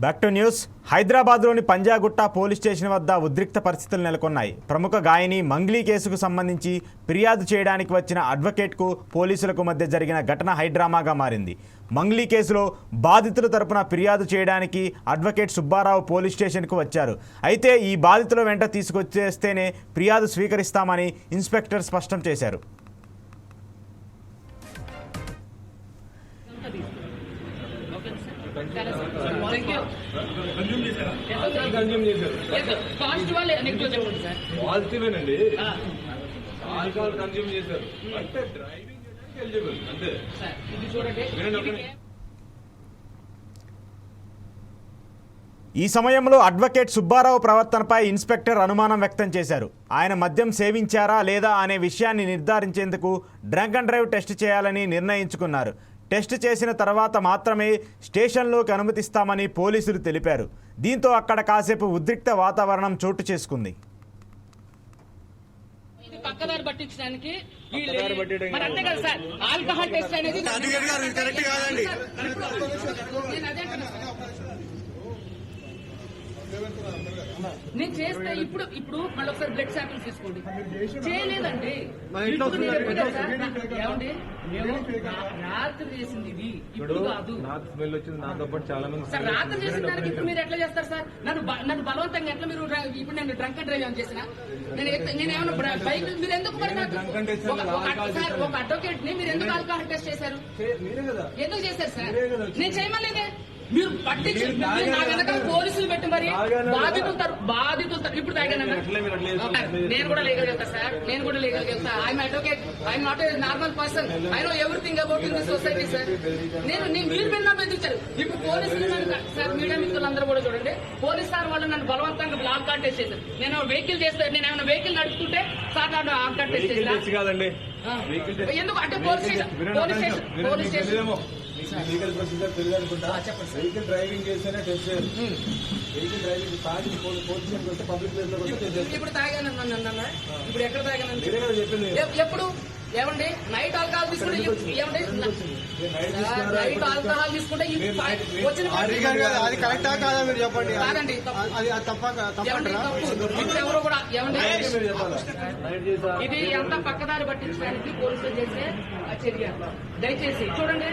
Back to news. హైదరాబాద్లోని Panjagutta police station వద్ద ఉద్రిక్త పరిస్థితులు నెలకొన్నాయి. ప్రముఖ గాయని మంగ్లీ కేసుకు సంబంధించి ఫిర్యాదు చేయడానికి వచ్చిన అడ్వకేట్కు పోలీసులకు మధ్య జరిగిన ఘటన హైడ్రామాగా మారింది. మంగ్లీ కేసులో బాధితుల తరపున ఫిర్యాదు చేయడానికి అడ్వకేట్ సుబ్బారావు పోలీస్ స్టేషన్కు వచ్చారు. అయితే ఈ బాధితుల వెంట తీసుకొచ్చేస్తేనే ఫిర్యాదు స్వీకరిస్తామని ఇన్స్పెక్టర్ స్పష్టం చేశారు. ఈ సమయంలో అడ్వకేట్ సుబ్బారావు ప్రవర్తనపై ఇన్స్పెక్టర్ అనుమానం వ్యక్తం చేశారు. ఆయన మద్యం సేవించారా లేదా అనే విషయాన్ని నిర్ధారించేందుకు డ్రంక్ అండ్ డ్రైవ్ టెస్ట్ చేయాలని నిర్ణయించుకున్నారు. టెస్ట్ చేసిన తర్వాత మాత్రమే స్టేషన్లోకి అనుమతిస్తామని పోలీసులు తెలిపారు. దీంతో అక్కడ కాసేపు ఉద్రిక్త వాతావరణం చోటు చేసుకుంది. పక్కదారి పట్టించడానికి ఆల్కహాల్ టెస్ట్ అనేది నేను చేస్తే ఇప్పుడు మళ్ళీ ఒకసారి బ్లడ్ శాంపిల్స్ తీసుకోండి. చేయలేదండి, ఏమండి రాత్రి చేసింది ఇది, ఇప్పుడు కాదు. సార్ రాత్రి చేసిన దానికి ఇప్పుడు మీరు ఎట్లా చేస్తారు సార్? నన్ను బలవంతంగా ఎట్లా మీరు ఇప్పుడు నేను డ్రంక్ అండ్ డ్రైవ్ చేసిన నేనేమన్నా బైక్ మీరు ఎందుకు ఒక అడ్వకేట్ ని మీరు ఎందుకు ఆల్కహాల్ టెస్ట్ చేశారు? ఎందుకు చేశారు సార్? నేను చేయమలేదే. మీరు పట్టించి నా వెనకాల పోలీసులు పెట్టి మరి బాధితులు ఇప్పుడు తాగానన్నా నేను కూడా లీగల్ వెళ్తా సార్. నేను కూడా లీగల్ వెళ్తా. I'm advocate, I'm not a normal person. I know everything about in the society sir. మీరు విన్నా బెదిరించారు. ఇప్పుడు పోలీసులు సార్, మీడియా మిత్రులందరూ కూడా చూడండి, పోలీస్ సార్ వాళ్ళు నన్ను బలవంతంగా బ్లాక్ కార్డ్ టెస్ట్ చేశారు. నేను వెహికల్ చేస్తే నేను ఏమైనా వెహికల్ నడుపుతుంటే సార్ నన్ను ఆఫ్ కార్డ్ టెస్ట్ చేశారు. ఎందుకు అంటే పోలీస్ స్టేషన్ లీగల్ ప్రొసీజర్ తెలియదు అనుకుంటా. వెహికల్ డ్రైవింగ్ చేస్తేనే టెస్ట్ చేయాలి. వెహికల్ డ్రైవింగ్ తాగి పోలీస్ స్టేషన్ వస్తే పబ్లిక్ ప్లేస్ లో వస్తే టెస్ట్ చేయాలి. ఇప్పుడు తాగాను ఇప్పుడు ఎక్కడ తాగాను చెప్పింది ఎప్పుడు? ఏమండి నైట్ ఆల్కహాల్ తీసుకుంటే ఏమండి నైట్ ఆల్కహాల్ తీసుకుంటే వచ్చిన అది కరెక్టా కాదా మీరు చెప్పండి. కాదండి, ఇప్పుడు ఎవరు కూడా ఏమండి ఇది ఎంత పక్కదారి పట్టించడానికి పోలీసులు చేసే చర్య. దయచేసి చూడండి.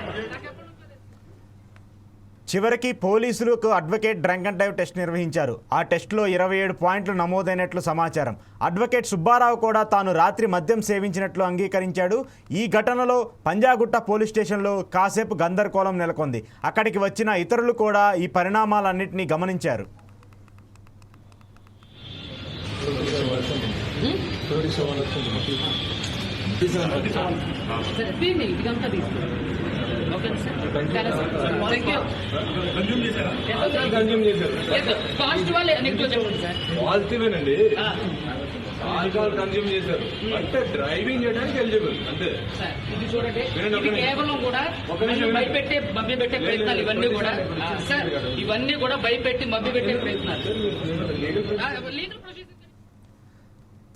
చివరికి పోలీసులకు advocate drunk and drive test నిర్వహించారు. ఆ టెస్టులో 27 పాయింట్లు నమోదైనట్లు సమాచారం. అడ్వకేట్ సుబ్బారావు కూడా తాను రాత్రి మద్యం సేవించినట్లు అంగీకరించాడు. ఈ ఘటనలో పంజాగుట్ట పోలీస్ స్టేషన్లో కాసేపు గందరగోళం నెలకొంది. అక్కడికి వచ్చిన ఇతరులు కూడా ఈ పరిణామాలన్నింటినీ గమనించారు. పాజిటివేనండి. ఆల్కహాల్ కన్జ్యూమ్ చేశారు అంటే డ్రైవింగ్ చేయడానికి ఎలిజిబుల్ అంతే. ఇది చూడండి, ఇది కేవలం కూడా భయపెట్టే మభ్యపెట్టే ప్రయత్నాలు. ఇవన్నీ కూడా సార్, ఇవన్నీ కూడా భయపెట్టి మభ్యపెట్టే ప్రయత్నాలు.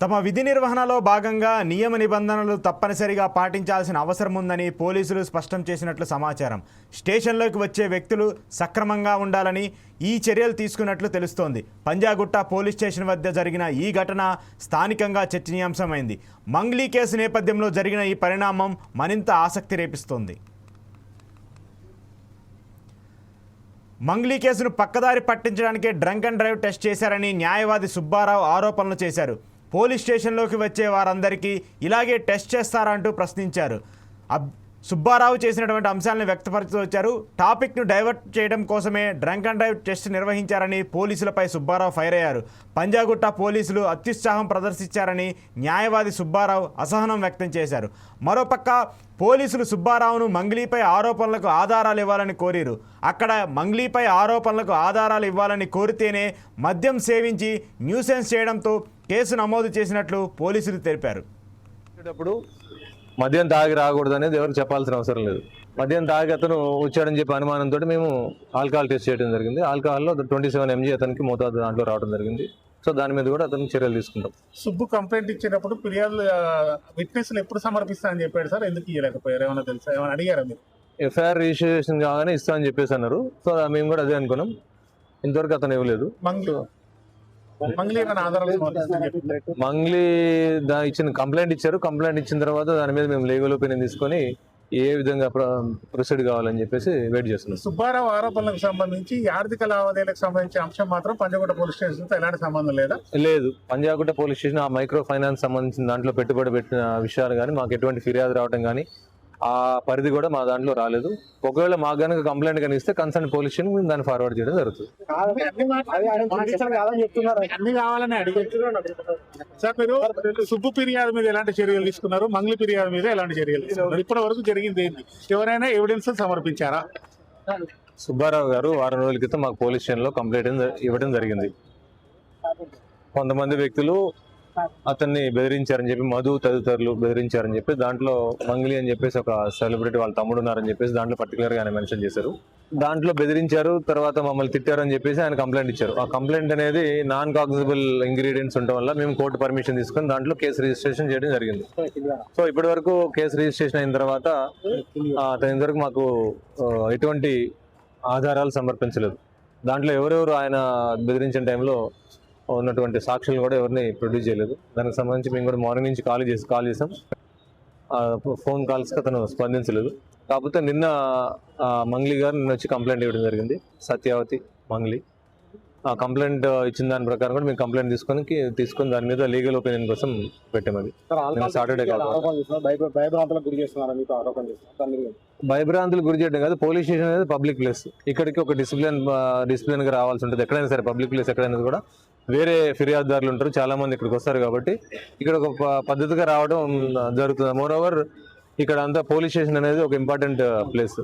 తమ విధి నిర్వహణలో భాగంగా నియమ నిబంధనలు తప్పనిసరిగా పాటించాల్సిన అవసరం ఉందని పోలీసులు స్పష్టం చేసినట్లు సమాచారం. స్టేషన్లోకి వచ్చే వ్యక్తులు సక్రమంగా ఉండాలని ఈ చర్యలు తీసుకున్నట్లు తెలుస్తోంది. పంజాగుట్ట పోలీస్ స్టేషన్ వద్ద జరిగిన ఈ ఘటన స్థానికంగా చర్చనీయాంశమైంది. మంగ్లీ కేసు నేపథ్యంలో జరిగిన ఈ పరిణామం మరింత ఆసక్తి రేపిస్తోంది. మంగ్లీ కేసును పక్కదారి పట్టించడానికే డ్రంక్ అండ్ డ్రైవ్ టెస్ట్ చేశారని న్యాయవాది సుబ్బారావు ఆరోపణలు చేశారు. పోలీస్ స్టేషన్లోకి వచ్చే వారందరికీ ఇలాగే టెస్ట్ చేస్తారంటూ ప్రశ్నించారు. సుబ్బారావు చేసినటువంటి అంశాలను వ్యక్తపరుస్తూ వచ్చారు. టాపిక్ను డైవర్ట్ చేయడం కోసమే డ్రంక్ అండ్ డ్రైవ్ టెస్ట్ నిర్వహించారని పోలీసులపై సుబ్బారావు ఫైర్ అయ్యారు. పంజాగుట్ట పోలీసులు అత్యుత్సాహం ప్రదర్శించారని న్యాయవాది సుబ్బారావు అసహనం వ్యక్తం చేశారు. మరోపక్క పోలీసులు సుబ్బారావును మంగ్లీపై ఆరోపణలకు ఆధారాలు ఇవ్వాలని కోరారు. అక్కడ మంగ్లీపై ఆరోపణలకు ఆధారాలు ఇవ్వాలని కోరితేనే మద్యం సేవించి న్యూసెన్స్ చేయడంతో కేసు నమోదు చేసినట్లు పోలీసులు తెలిపారు. మద్యం తాగి రాకూడదు అనేది ఎవరికి చెప్పాల్సిన అవసరం లేదు. మద్యం తాగి అతను వచ్చాడని చెప్పి అనుమానంతో మేము ఆల్కహాల్ టెస్ట్ చేయడం జరిగింది. ఆల్కహాల్లో 27 mg అతనికి మోతాదు దాంట్లో రావడం జరిగింది. సో దాని మీద కూడా అతనికి చర్యలు తీసుకుంటాం. సుబ్బు కంప్లైంట్ ఇచ్చినప్పుడు ఫిర్యాదు విట్నెస్లు ఎప్పుడు సమర్పిస్తానని చెప్పాడు సార్, ఎందుకు ఇవ్వలేకపోయారు? ఏమైనా తెలుసా, ఏమైనా అడిగారా మీరు? ఎఫ్ఐఆర్ రిజిస్ట్రేషన్ కాగానే ఇస్తా అని చెప్పేసి అన్నారు. సో మేము కూడా అదే అనుకున్నాం. ఇంతవరకు అతను ఇవ్వలేదు. మంగ్లీ ఏమైనా ఆధారాలు సమర్పిస్తారని చెప్పారు. మంగ్లీ ఇచ్చిన కంప్లైంట్ ఇచ్చారు. కంప్లైంట్ ఇచ్చిన తర్వాత దాని మీద మేము లీగల్ ఒపీనియన్ తీసుకొని ఏ విధంగా ప్రొసీడ్ కావాలని చెప్పేసి వెయిట్ చేస్తున్నాం. సుబ్బారావు ఆరోపణలకు సంబంధించి ఈ ఆర్థిక లావాదేవీలకు సంబంధించిన అంశం మాత్రం పంజగుట్ట పోలీస్ స్టేషన్ తో ఎలాంటి సంబంధం లేదా? లేదు, పంజాగుట్ట పోలీస్ స్టేషన్ ఆ మైక్రో ఫైనాన్స్ సంబంధించిన దాంట్లో పెట్టుబడి పెట్టిన విషయాలు కానీ మాకు ఎటువంటి ఫిర్యాదు రావడం కానీ ఆ పరిధి కూడా మా దాంట్లో రాలేదు. ఒకవేళ మాకు కనుక కంప్లైంట్ కనుక ఇస్తే కన్సర్న్ పోలీస్ స్టేషన్ దాన్ని ఫార్వర్డ్ చేయడం జరుగుతుంది. అన్ని కావాలని అడిగారు సార్. మీరు సుబ్బు ఫిర్యాదు మీద ఎలాంటి చర్యలు తీసుకున్నారు? మంగ్లీ ఫిర్యాదు మీద ఎలాంటి చర్యలు తీసుకున్నారు? ఇప్పటి వరకు జరిగింది ఏంటి? ఎవరైనా ఎవిడెన్స్ సమర్పించారా? సుబ్బారావు గారు వారం రోజుల క్రితం మాకు పోలీస్ స్టేషన్లో కంప్లైంట్ ఇవ్వడం జరిగింది. కొంతమంది వ్యక్తులు అతన్ని బెదిరించారని చెప్పి, మధు తదితరులు బెదిరించారని చెప్పి, దాంట్లో మంగ్లీ అని చెప్పేసి ఒక సెలబ్రిటీ వాళ్ళ తమ్ముడు ఉన్నారని చెప్పేసి దాంట్లో పర్టికులర్ గా ఆయన మెన్షన్ చేశారు. దాంట్లో బెదిరించారు, తర్వాత మమ్మల్ని తిట్టారని చెప్పేసి ఆయన కంప్లైంట్ ఇచ్చారు. ఆ కంప్లైంట్ అనేది నాన్ కాగ్నిజబుల్ ఇంగ్రీడియంట్స్ ఉండడం వల్ల మేము కోర్టు పర్మిషన్ తీసుకొని దాంట్లో కేసు రిజిస్ట్రేషన్ చేయడం జరిగింది. సో ఇప్పటి వరకు కేసు రిజిస్ట్రేషన్ అయిన తర్వాత అతని ఇంతవరకు మాకు ఎటువంటి ఆధారాలు సమర్పించలేదు. దాంట్లో ఎవరెవరు ఆయన బెదిరించిన టైంలో ఉన్నటువంటి సాక్షులు కూడా ఎవరిని ప్రొడ్యూస్ చేయలేదు. దానికి సంబంధించి మేము కూడా మార్నింగ్ నుంచి కాల్ చేసాం. ఫోన్ కాల్స్కి అతను స్పందించలేదు. కాకపోతే నిన్న మంగ్లీ గారు నిన్న వచ్చి కంప్లైంట్ ఇవ్వడం జరిగింది. సత్యావతి మంగ్లీ ఆ కంప్లైంట్ ఇచ్చిన దాని ప్రకారం కూడా మేము కంప్లైంట్ తీసుకొని దాని మీద లీగల్ ఒపీనియన్ కోసం పెట్టామది. సాటర్డే భయభ్రాంతులు గురి చేయడం కాదు. పోలీస్ స్టేషన్ అనేది పబ్లిక్ ప్లేస్. ఇక్కడికి ఒక డిసిప్లిన్ గా రావాల్సి ఉంటుంది. ఎక్కడైనా సరే పబ్లిక్ ప్లేస్ ఎక్కడైనా కూడా వేరే ఫిర్యాదుదారులు ఉంటారు, చాలా మంది ఇక్కడికి వస్తారు. కాబట్టి ఇక్కడ ఒక పద్ధతిగా రావడం జరుగుతుంది. మోర్ ఓవర్ ఇక్కడ అంతా పోలీస్ స్టేషన్ అనేది ఒక ఇంపార్టెంట్ ప్లేస్.